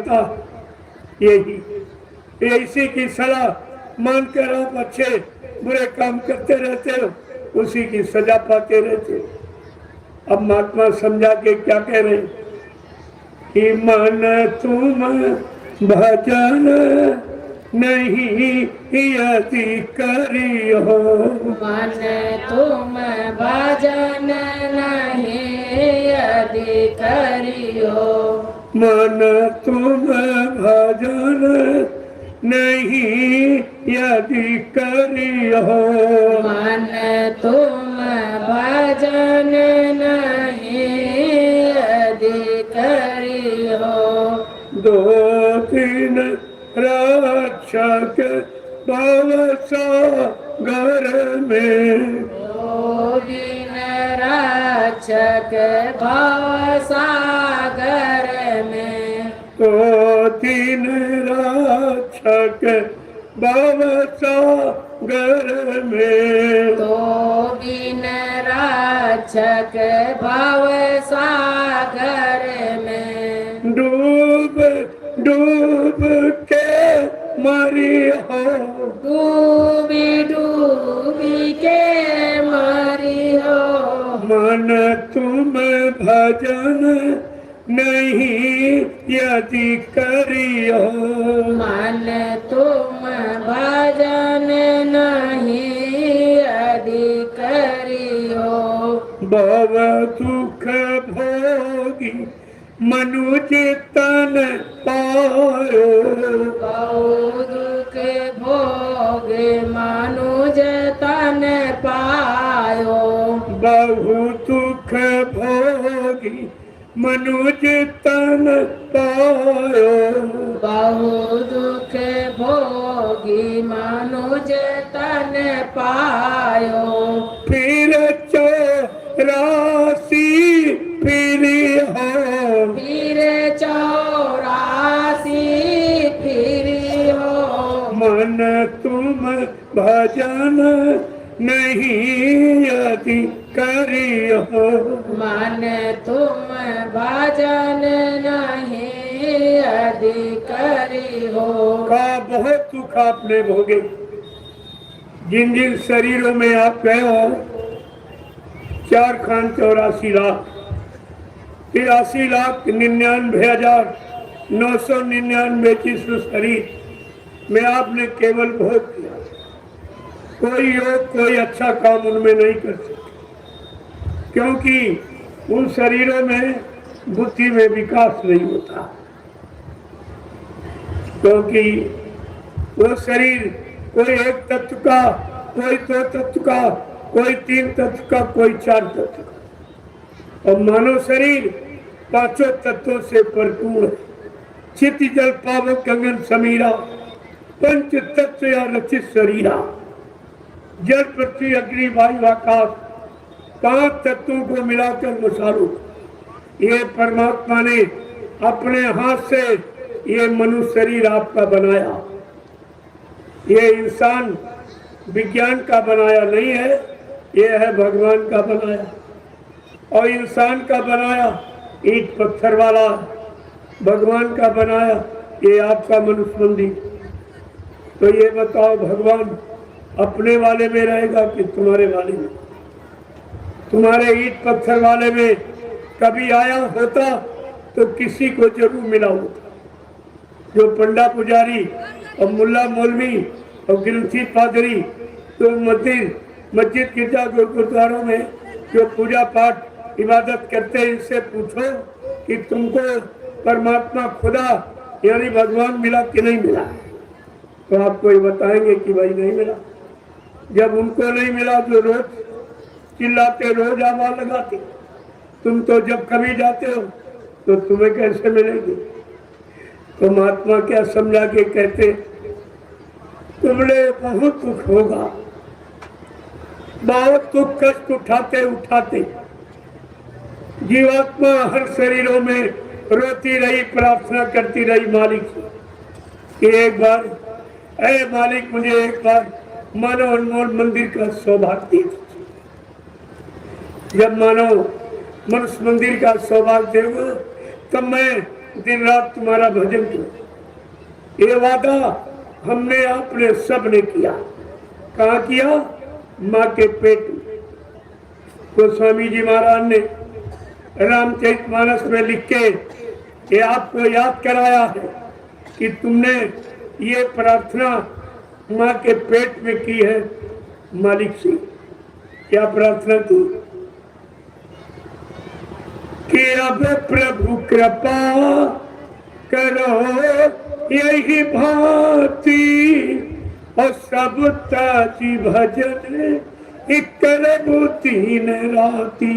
होता यही इसी की सलाह मानकर आप अच्छे बुरे काम करते रहते हो, उसी की सजा पाते रहते हो। अब महात्मा समझा के क्या कह रहे कि मन तुम भजन नहीं यदि करियो, मन तुम भजन नहीं यदि करियो, मन तुम भजन नहीं यदि करियो, मन तुम भजन नहीं यदि करियो, दो दिन रक्षक भव सागर में, दो दिन रक्षक भव सागर में, दो दिन रक्षक भव सागर में, दो दिन रक्षक भव सागर में, डूब डूब के मरी हो, डूबी डूबी के मरी हो, मन तुम भजन नहीं यदि करियो, मन तुम भजन नहीं यदि करियो, भव दुख भोगी मनुज तन पायो, बहु दुख भोग मनुज तन पायो, बहु दुख भोगी मनुज तन पायो, बहु दुख भोगी मनुज तन पायो, फिर चौरासी फिरी हो, फिर चौरासी फिरी हो, मन तुम भजन नहीं यदि करियो, मन तुम भजन नहीं यदि करियो, का बहुत दुख आपने भोगे। जिन जिन शरीरों में आप गए हो 4 खान 84 लाख 83,99,999 जिस्म शरीर में आपने केवल भोग किया। कोई योग कोई अच्छा काम उनमें नहीं कर सकते, क्योंकि उन शरीरों में बुद्धि में विकास नहीं होता, क्योंकि वो शरीर कोई एक तत्व का, कोई 2 तत्व का, कोई 3 तत्व का, कोई 4 तत्व का, और मानव शरीर 5 तत्वों से भरपूर है। चित जल पावक गगन समीरा, पंच तत्व या रचित शरीरा, जल पृथ्वी अग्नि वायु आकाश 5 तत्वों को मिलाकर मसालो। ये परमात्मा ने अपने हाथ से ये मनुष्य शरीर आपका बनाया। ये इंसान विज्ञान का बनाया नहीं है, ये है भगवान का बनाया। और इंसान का बनाया ईंट पत्थर वाला, भगवान का बनाया ये आपका मनुष्य मंदिर। तो ये बताओ भगवान अपने वाले में रहेगा कि तुम्हारे वाले में? तुम्हारे ईंट पत्थर वाले में कभी आया होता तो किसी को जरूर मिला होता। जो पंडा पुजारी और मुल्ला मौलवी और ग्रंथी पादरी तो मस्जिद गिरजा गुरुद्वारों में जो पूजा पाठ इबादत करते हैं, इनसे पूछो कि तुमको परमात्मा खुदा यानी भगवान मिला कि नहीं मिला, तो आपको ये बताएंगे कि भाई नहीं मिला। जब उनको नहीं मिला तो रोज चिल्लाते, रोज आवाज लगाते। तुम तो जब कभी जाते हो तो तुम्हें कैसे मिलेगी? तो महात्मा क्या समझा के कहते, तुमने बहुत दुख होगा, बहुत दुख कष्ट उठाते उठाते जीवात्मा हर शरीरों में रोती रही, प्रार्थना करती रही मालिक से कि एक बार ऐ मालिक मुझे एक बार मानव अनमोल मंदिर का सौभाग्य दे। जब मानव मनुष्य मंदिर का सौभाग्य देगा तब मैं दिन रात तुम्हारा भजन करूं। ये वादा हमने आपने सब ने किया। कहाँ किया? माँ के पेट में। तो स्वामी जी महाराज ने रामचरितमानस में लिख के ये आपको याद कराया है कि तुमने ये प्रार्थना माँ के पेट में की है मालिक से। क्या प्रार्थना की? कि अब प्रभु कृपा करो यही भांति और सब ताजी भजन करबो तीन राती।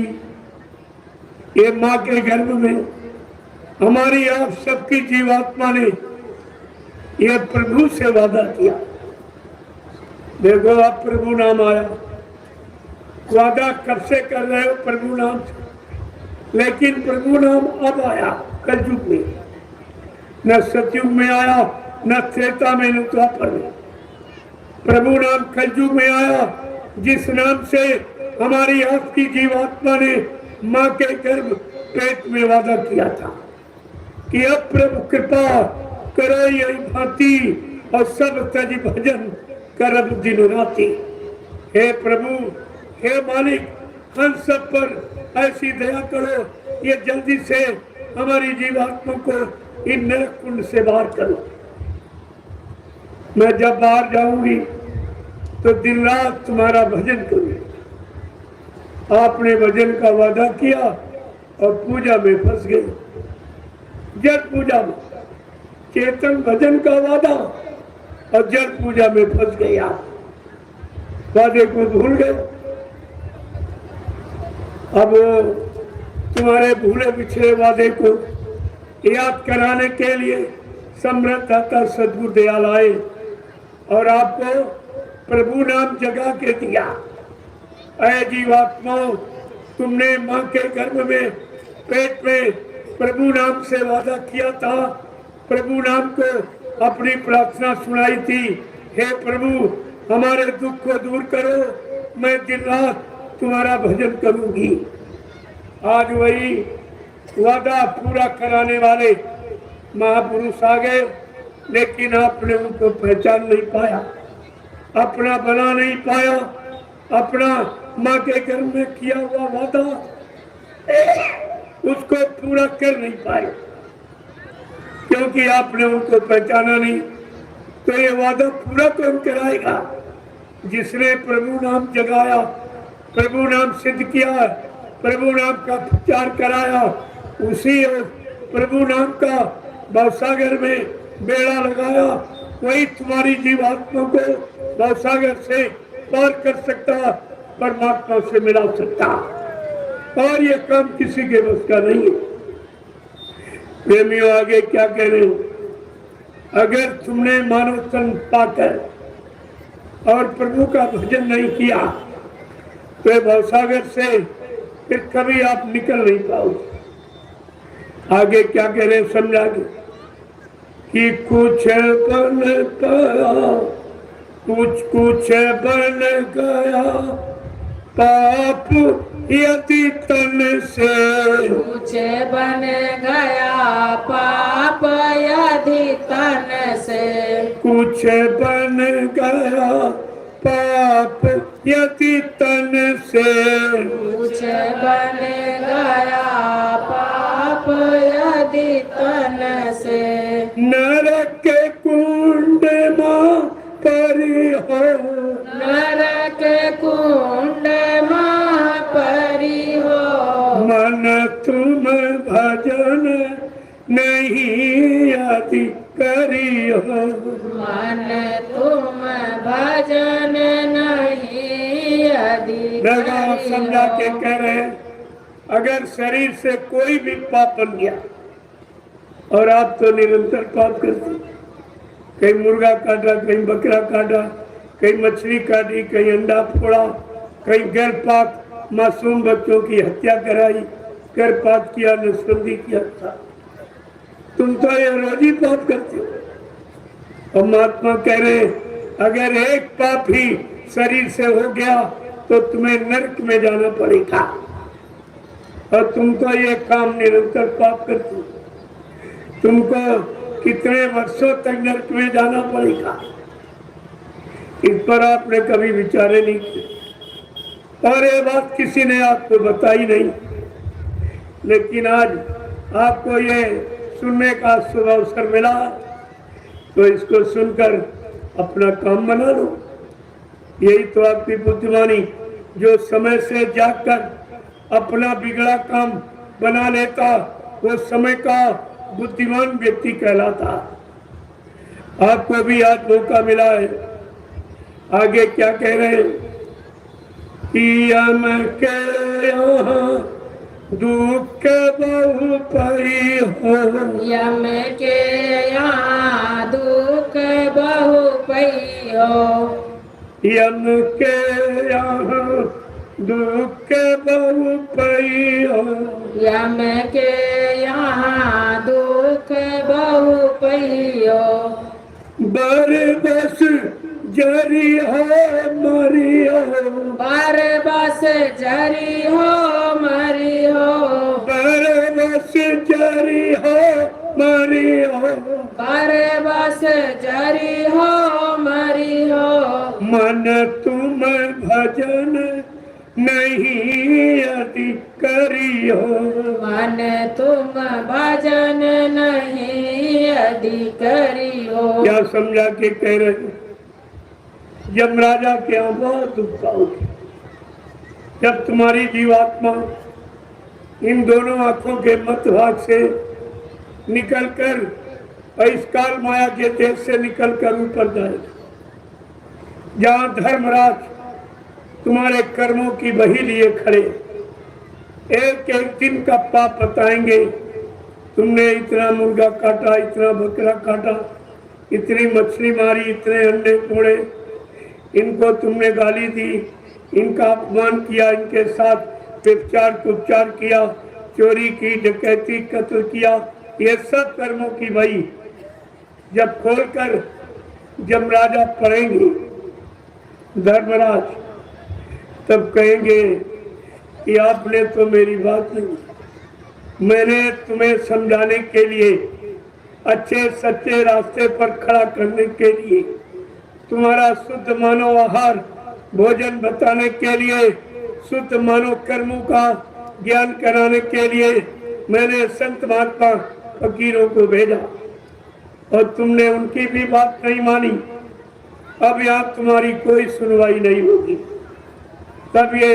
ये माँ के गर्भ में हमारी आप सबकी जीवात्मा ने यह प्रभु से वादा किया। देखो आप प्रभु नाम आया, वादा कब से कर रहे हो प्रभु नाम से, लेकिन प्रभु नाम अब आया कलयुग में, न सतयुग में आया, न त्रेता में, न द्वापर में। प्रभु नाम कलयुग में आया, जिस नाम से हमारी आपकी जीवात्मा ने माँ के गर्भ पेट में वादा किया था कि अब प्रभु कृपा करो यही भांति और सब तज भजन करब दिन राति। हे प्रभु, हे मालिक, हम सब पर ऐसी दया करो, ये जल्दी से हमारी जीवात्मा को इन नरक कुंड से बाहर करो। मैं जब बाहर जाऊंगी तो दिन रात तुम्हारा भजन करूंगी। आपने भजन का वादा किया और पूजा में फंस गए। जड़ पूजा में चेतन भजन का वादा और जड़ पूजा में फंस गए। आप वादे को भूल गए। अब तुम्हारे भूले पिछले वादे को याद कराने के लिए समृद्धाता सद्गुरु दयाल आए और आपको प्रभु नाम जगा के दिया। ऐ जीवात्माओं, तुमने माँ के गर्भ में पेट में प्रभु नाम से वादा किया था, प्रभु नाम को अपनी प्रार्थना सुनाई थी। हे प्रभु, हमारे दुख को दूर करो, मैं दिन रात तुम्हारा भजन करूंगी। आज वही वादा पूरा कराने वाले महापुरुष आ गए, लेकिन आपने उनको पहचान नहीं पाया, अपना बना नहीं पाया, अपना माँ के घर में किया हुआ वादा उसको पूरा कर नहीं पाए, क्योंकि आपने उनको पहचाना नहीं। तो ये वादा पूरा कौन कराएगा? जिसने प्रभु नाम जगाया, प्रभु नाम सिद्ध किया, प्रभु नाम का प्रचार कराया, उसी प्रभु नाम का भवसागर में बेड़ा लगाया, वही तुम्हारी जीवात्मा को भवसागर से पार कर सकता, परमात्मा से मिला सकता। और ये काम किसी के बस का नहीं है। प्रेमियों, आगे क्या कह रहे हो? अगर तुमने मानव तन पाकर और प्रभु का भजन नहीं किया तो भवसागर से फिर कभी आप निकल नहीं पाओगे। आगे क्या कह रहे हैं समझा के कि कुछ बन गया, कुछ बन गया पाप यदि तन से, कुछ बन गया पाप यदि तन से, कुछ बन गया पाप यदि तन से, कुछ बन गया पाप यदि तन से, नरक कुंड मां परी हो, नरक कुंड मां परी हो, मन तुम भजन नहीं आदि करी हो, मन तुम भजन नहीं यदि भगवान करी समझा के हो। कह रहे हैं, अगर शरीर से कोई भी पाप बन गया और आप तो निरंतर पाप करते, कहीं मुर्गा काटा, कहीं बकरा काटा, कहीं मछली काटी, कहीं अंडा फोड़ा, कहीं गर्भपात मासूम बच्चों की हत्या कराई, गर्भपात किया, नसबंदी किया था, तुम तो ये रोज ही पाप करते हो। और महात्मा कह रहे अगर एक पाप ही शरीर से हो गया तो तुम्हें नरक में जाना पड़ेगा, और तुम तो ये काम निरंतर पाप करते हो। तुमको कितने वर्षों तक नरक में जाना पड़ेगा, इस पर आपने कभी विचारे नहीं किया और ये बात किसी ने आपको बताई नहीं। लेकिन आज आपको ये सुनने का शुभ अवसर मिला, तो इसको सुनकर अपना काम बना लो। यही तो आपकी बुद्धिमानी, जो समय से जागकर अपना बिगड़ा काम बना लेता वो समय का बुद्धिमान व्यक्ति कहलाता। आपको भी आज मौका मिला है। आगे क्या कह रहे हैं कि यम के यहाँ दुख बहु पई हो, यम के यहाँ दुख बहु पई हो, यम के यहाँ दुख बहु पई हो, यम के यहाँ दुख बहु पई हो, बर बस जरी हो मरी हो, बर बस जरी हो मरी हो, बर बस जरी हो मरी हो, बर बस जरी हो मरी हो, मन तुम भजन नहीं यदि करियो, मन तुम भजन नहीं यदि करियो। क्या समझा के कह रहे हैं? यमराजा के यहाँ बहुत दुख होगी जब तुम्हारी जीवात्मा इन दोनों आंखों के मध्य भाग से निकलकर इस काल माया के देश से निकलकर ऊपर जाएगा, जहाँ धर्मराज तुम्हारे कर्मों की बही लिए खड़े एक एक दिन का पाप बताएंगे। तुमने इतना मुर्गा काटा, इतना बकरा काटा, इतनी मछली मारी, इतने अंडे फोड़े, इनको तुमने गाली दी, इनका अपमान किया, इनके साथ व्यभिचार कुपचार किया, चोरी की, डकैती, कत्ल किया, ये सब कर्मों की बही जब खोलकर यमराजा पढ़ेंगे धर्मराज, तब कहेंगे कि आपने तो मेरी बात नहीं, मैंने तुम्हें समझाने के लिए, अच्छे सच्चे रास्ते पर खड़ा करने के लिए, तुम्हारा शुद्ध मानव आहार भोजन बताने के लिए, शुद्ध मानव कर्मों का ज्ञान कराने के लिए मैंने संत महात्मा फकीरों को भेजा और तुमने उनकी भी बात नहीं मानी। अब यहाँ तुम्हारी कोई सुनवाई नहीं होगी। तब ये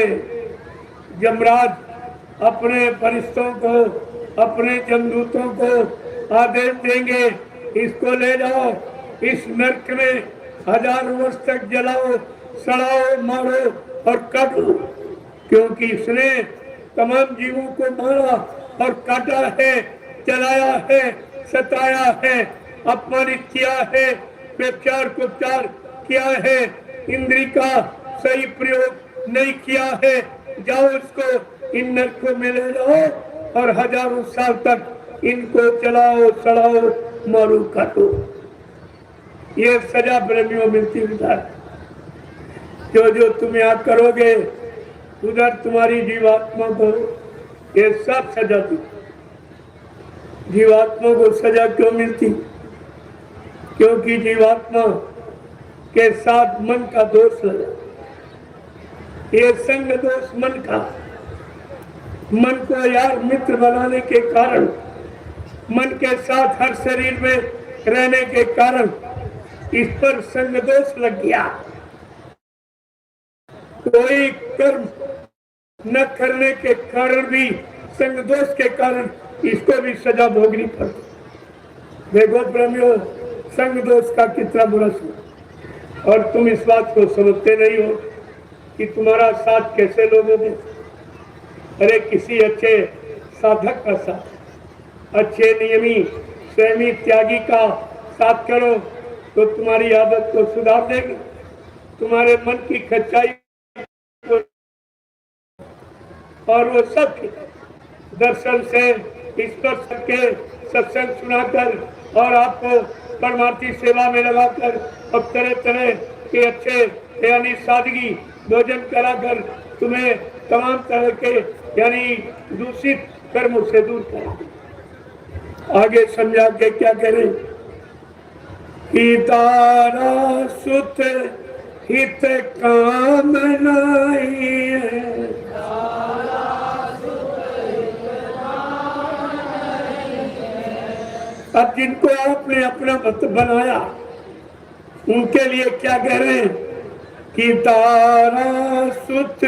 यमराज अपने फरिश्तों को, अपने जमदूतों को आदेश देंगे, इसको ले जाओ, इस नरक में 1000 वर्ष तक जलाओ, सड़ाओ, मारो और काटो, क्योंकि इसने तमाम जीवों को मारा और काटा है, जलाया है, सताया है, अपमानित किया है, व्यभिचार कुपचार किया है, इंद्री का सही प्रयोग नहीं किया है। जाओ इसको इन नरकों में ले जाओ और 1000 साल तक इनको जलाओ, सड़ाओ, मारो, काटो। ये सजा प्रेमियों मिलती उधर, जो तुम यहाँ करोगे उधर तुम्हारी जीवात्मा को ये सब सजा दी। जीवात्मा को सजा क्यों मिलती? क्योंकि जीवात्मा के साथ मन का दोष लगा, ये संग दोष मन का, मन को यार मित्र बनाने के कारण, मन के साथ हर शरीर में रहने के कारण इस पर संग दोष लग गया। कोई कर्म न करने के कारण भी, संग दोष के कारण इसको भी सजा भोगनी पड़ती। देखो प्रेमियों, संग दोष का कितना बुरा सुना, और तुम इस बात को समझते नहीं हो कि तुम्हारा साथ कैसे लोगोगे। अरे किसी अच्छे साधक का साथ, अच्छे नियमी स्वयं त्यागी का साथ करो तो तुम्हारी आदत को सुधार देगी, तुम्हारे मन की खच्चाई को, और वो सब दर्शन से स्पर्श करके सत्संग सुनाकर और आपको परमार्थी सेवा में लगाकर अब तरह तरह के अच्छे यानी सादगी भोजन कराकर तुम्हें तमाम तरह के यानी दूषित कर्मों से दूर करेंगे। आगे समझा के क्या करें कि तारा सुत हित काम नहीं है। अब जिनको आपने अपना मत बनाया उनके लिए क्या कह रहे हैं कि तारा सुत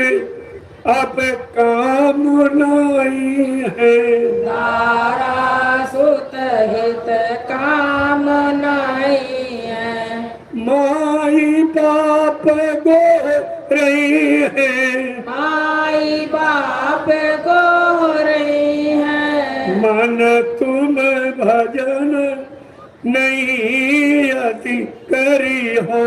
अब काम नहीं है। तारा सुत हित काम नहीं है। माई बाप गो रही है। माई बाप को रही है। मन तुम भजन नहीं अति करी हो।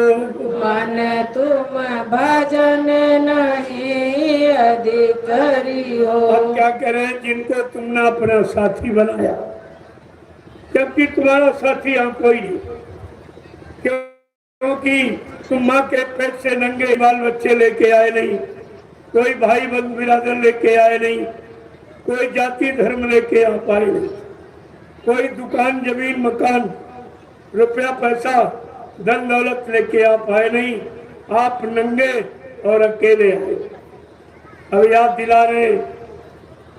मन तुम भजन नहीं अधिकारी हो। अब क्या करें जिनको तुमने अपना साथी बनाया जबकि तुम्हारा साथी यहाँ कोई नहीं, क्योंकि तुम माँ के पेट से नंगे बाल बच्चे लेके आए नहीं, कोई भाई बंधु बिरादर लेके आए नहीं, कोई जाति धर्म लेके आ पाए नहीं, कोई दुकान जमीन मकान रुपया पैसा धन दौलत लेके आ पाए नहीं। आप नंगे और अकेले आए। अब याद दिला रहे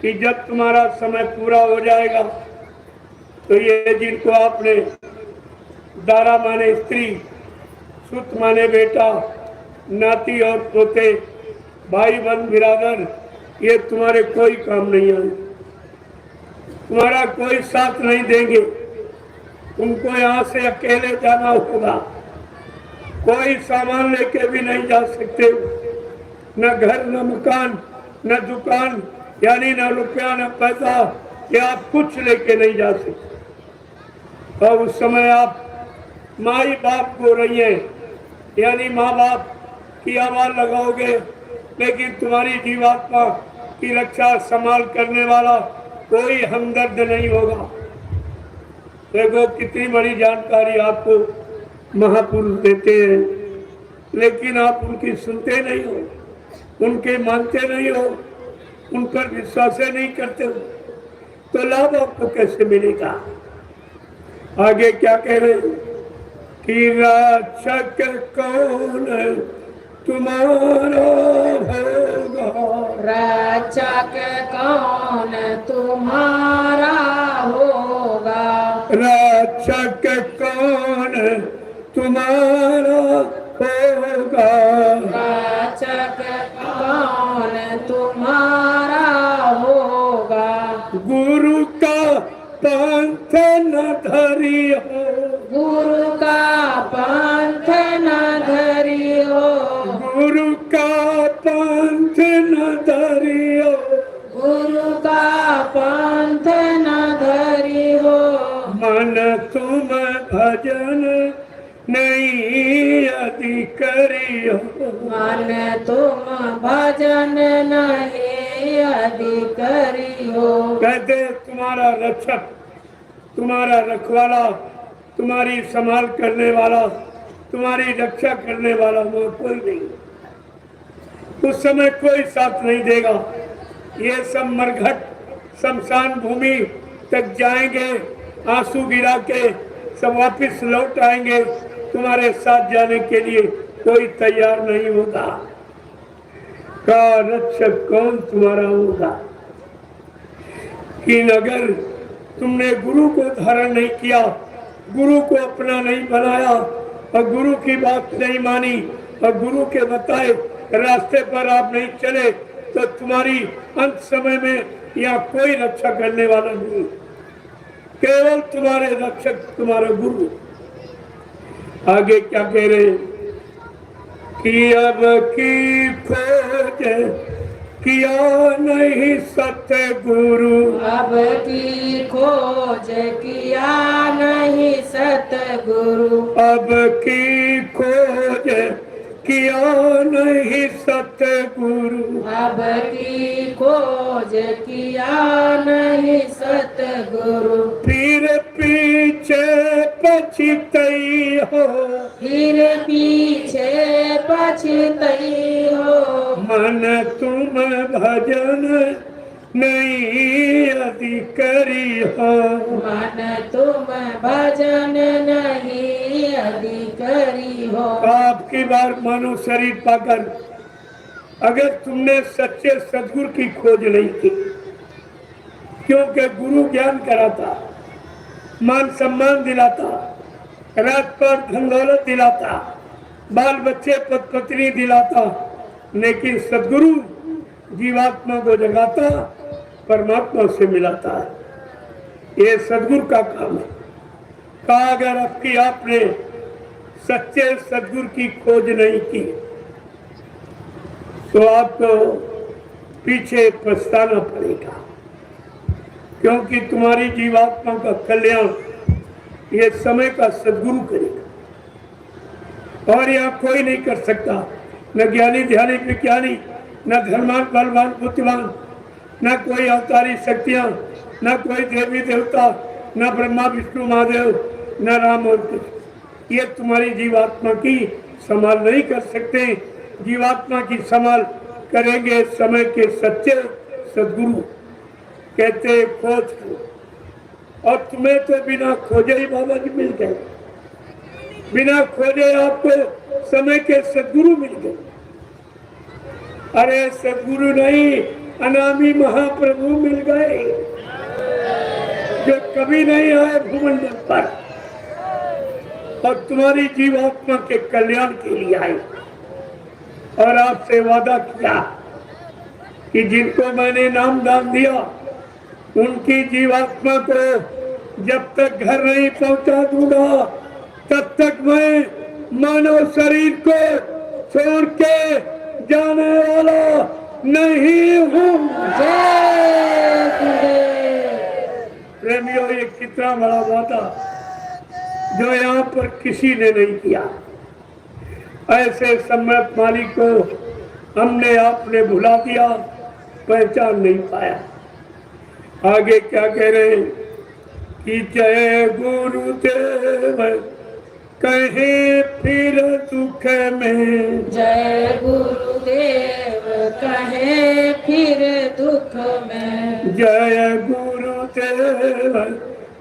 कि जब तुम्हारा समय पूरा हो जाएगा तो ये जिनको आपने दारा माने स्त्री, सुत माने बेटा, नाती और पोते, भाई बंधु बिरादर, ये तुम्हारे कोई काम नहीं आए, तुम्हारा कोई साथ नहीं देंगे। तुमको यहाँ से अकेले जाना होगा। कोई सामान लेके भी नहीं जा सकते, न घर न मकान न दुकान, यानी न रुपया न पैसा, ये आप कुछ लेके नहीं जा सकते। और उस समय आप माई बाप को रहिए, यानी माँ बाप की आवाज लगाओगे, लेकिन तुम्हारी जीवात्मा की रक्षा संभाल करने वाला कोई हमदर्द नहीं होगा। देखो कितनी बड़ी जानकारी आपको महापुरुष देते हैं, लेकिन आप उनकी सुनते नहीं हो, उनके मानते नहीं हो, उन पर विश्वास नहीं करते हो, तो लाभ आपको कैसे मिलेगा। आगे क्या कह रहे हैं कि रक्षक कौन तुम्हारा होगा। रक्षक कौन तुम्हारा होगा। रक्षक कौन तुम्हारा होगा। रक्षक कौन तुम्हारा होगा। गुरु का पंथ न धरियो। गुरु का पंथ न धरियो। गुरु का पंथ न धरियो। गुरु का पंथ न धरियो। मन तुम भजन नहीं यदि करियो। मन तुम भजन नहीं यदि करियो। कहते तुम्हारा रक्षक, तुम्हारा रखवाला, तुम्हारी संभाल करने वाला, तुम्हारी रक्षा करने वाला वो कोई नहीं। उस समय कोई साथ नहीं देगा। ये सब मरघट शमशान भूमि तक जाएंगे, आंसू गिरा के सब वापिस लौट आएंगे। तुम्हारे साथ जाने के लिए कोई तैयार नहीं होगा। का रक्षक कौन तुम्हारा होगा। कि अगर तुमने गुरु को धारण नहीं किया, गुरु को अपना नहीं बनाया और गुरु की बात नहीं मानी और गुरु के बताए रास्ते पर आप नहीं चले, तो तुम्हारी अंत समय में यहाँ कोई रक्षा करने वाला नहीं। केवल तुम्हारे रक्षक तुम्हारा गुरु। आगे क्या कह रहे हैं कि अब की खोज किया नहीं सतगुरु। अब की खोज किया नहीं सतगुरु। अब की खोज किया नहीं सतगुरु। अब की खोज किया नहीं सतगुरु। फिर पीछे पछतई हो। फिर पीछे पछतई हो। मन तुम भजन नहीं अधिकारी हो। मन तुम भजन नहीं अधिकारी हो। आपकी बार मानो शरीर पाकर अगर तुमने सच्चे सदगुरु की खोज नहीं की, क्योंकि गुरु ज्ञान कराता, मान सम्मान दिलाता, रात पर धन दौलत दिलाता, बाल बच्चे पद पत्नी दिलाता, लेकिन सदगुरु जीवात्मा को जगाता, परमात्मा से मिलाता है। ये सदगुरु का काम है। कहा अगर आपने सच्चे सदगुरु की खोज नहीं की तो आपको पीछे पछताना पड़ेगा, क्योंकि तुम्हारी जीवात्मा का कल्याण ये समय का सदगुरु करेगा और यहाँ कोई नहीं कर सकता। न ज्ञानी ध्यानी विज्ञानी, न धर्मान बलवान बुद्धिमान, न कोई अवतारी शक्तियां, न कोई देवी देवता, न ब्रह्मा विष्णु महादेव, न राम और कृष्ण। ये तुम्हारी जीवात्मा की संभाल नहीं कर सकते। जीवात्मा की संभाल करेंगे समय के सच्चे सदगुरु। कहते खोज करो, और तुम्हें तो बिना खोजे ही बाबा जी मिल गए। बिना खोजे आपको समय के सदगुरु मिल गए। अरे सदगुरु नहीं, अनामी महाप्रभु मिल गए, जो कभी नहीं आए भूमंडल पर और तुम्हारी जीवात्मा के कल्याण के लिए आए। और आपसे वादा किया कि जिनको मैंने नाम दान दिया उनकी जीवात्मा को जब तक घर नहीं पहुंचा दूंगा तब तक मैं मानव शरीर को छोड़ के जाने वाला नहीं हूँ। प्रेमियों, ये कितना बड़ा वादा जो यहाँ पर किसी ने नहीं किया। ऐसे सम्राट मालिक को हमने आपने भुला दिया, पहचान नहीं पाया। आगे क्या कह रहे हैं कि जय गुरुदेव कहे फिर दुख में। जय गुरुदेव कहे फिर दुख में। जय गुरुदेव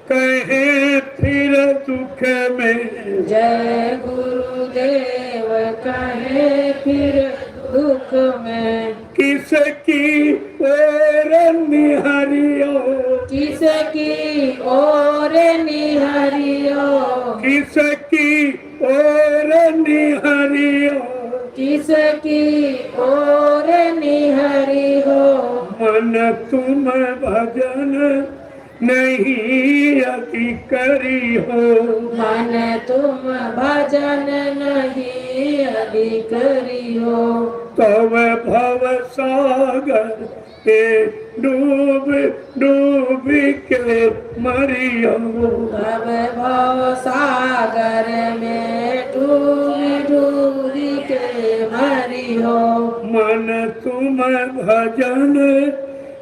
कहे फिर दुख में। जय गुरुदेव कहे फिर दुख में। किसकी ओर निहारियो। किसकी ओर निहारियो। किसकी ओर निहारियो। किसकी ओर निहारी हो। मन तुम भजन नहीं अधिकारी हो। मन तुम भजन नहीं अधिकारी हो। तब भव सागर के डूब डूब के मरियो। तब भव सागर में डूब डूब के मरियो। मन तुम भजन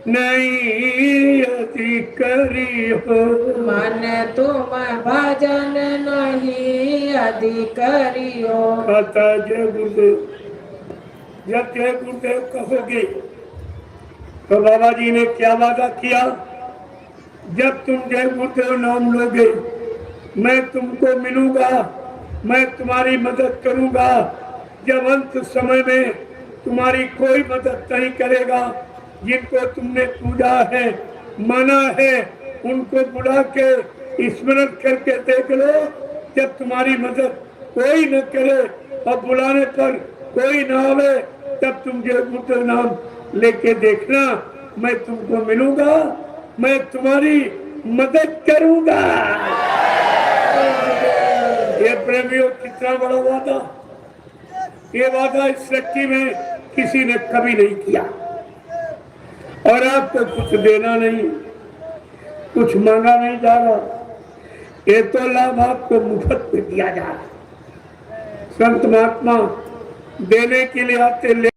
नहीं अधिकारी हो। मन तुम भजन नहीं अधिकारी हो। कहता जय गुरुदेव। जब जय गुरुदेव कहोगे तो बाबा जी ने क्या वादा किया, जब तुम जय गुरुदेव नाम लोगे मैं तुमको मिलूंगा, मैं तुम्हारी मदद करूंगा। जब अंत समय में तुम्हारी कोई मदद नहीं करेगा, जिनको तुमने पूजा है माना है उनको बुला के स्मरण करके देख लो। जब तुम्हारी मदद कोई न करे और बुलाने पर कोई न आवे, तब तुम जय गुरुदेव नाम लेके देखना, मैं तुमको मिलूंगा, मैं तुम्हारी मदद करूंगा। ये प्रेमियों कितना बड़ा वादा। ये वादा इस सृष्टि में किसी ने कभी नहीं किया। और आपको कुछ देना नहीं, कुछ मांगा नहीं जा रहा, ये तो लाभ आपको मुफ्त में दिया जा रहा। संत महात्मा देने के लिए आते,